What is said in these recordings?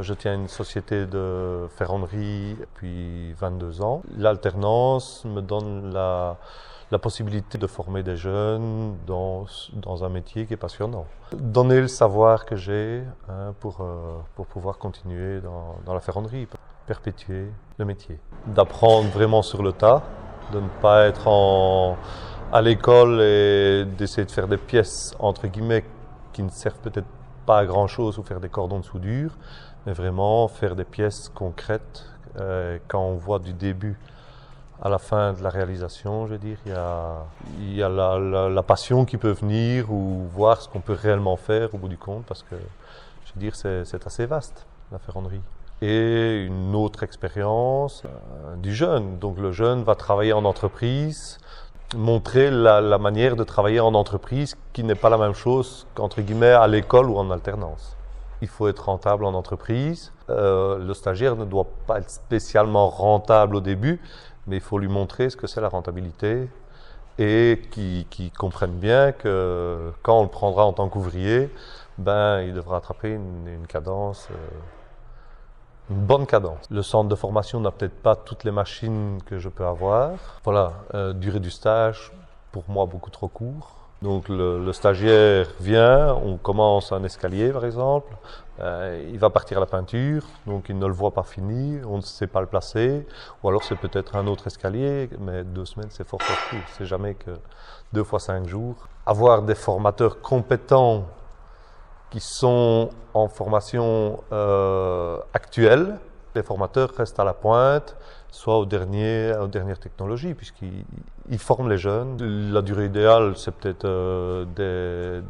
Je tiens une société de ferronnerie depuis 22 ans. L'alternance me donne la possibilité de former des jeunes dans un métier qui est passionnant. Donner le savoir que j'ai pour pouvoir continuer dans la ferronnerie, perpétuer le métier. D'apprendre vraiment sur le tas, de ne pas être à l'école et d'essayer de faire des pièces entre guillemets qui ne servent peut-être pas à grand chose ou faire des cordons de soudure, mais vraiment faire des pièces concrètes. Quand on voit du début à la fin de la réalisation, je veux dire, il y a la passion qui peut venir ou voir ce qu'on peut réellement faire au bout du compte, parce que je veux dire, c'est assez vaste, la ferronnerie. Et une autre expérience du jeune. Donc le jeune va travailler en entreprise, montrer la manière de travailler en entreprise qui n'est pas la même chose qu'entre guillemets à l'école ou en alternance. Il faut être rentable en entreprise. Le stagiaire ne doit pas être spécialement rentable au début, mais il faut lui montrer ce que c'est la rentabilité et qu'il comprenne bien que quand on le prendra en tant qu'ouvrier, il devra attraper une cadence, une bonne cadence. Le centre de formation n'a peut-être pas toutes les machines que je peux avoir. Voilà, durée du stage, pour moi, beaucoup trop court. Donc le stagiaire vient, on commence un escalier par exemple, il va partir à la peinture, donc il ne le voit pas fini, on ne sait pas le placer, ou alors c'est peut-être un autre escalier, mais 2 semaines c'est fort court, c'est jamais que 2 fois 5 jours. Avoir des formateurs compétents qui sont en formation actuelle, les formateurs restent à la pointe, soit aux dernières technologies, puisqu'ils forment les jeunes. La durée idéale, c'est peut-être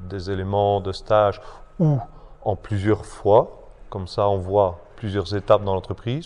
des éléments de stage ou en plusieurs fois. Comme ça, on voit plusieurs étapes dans l'entreprise.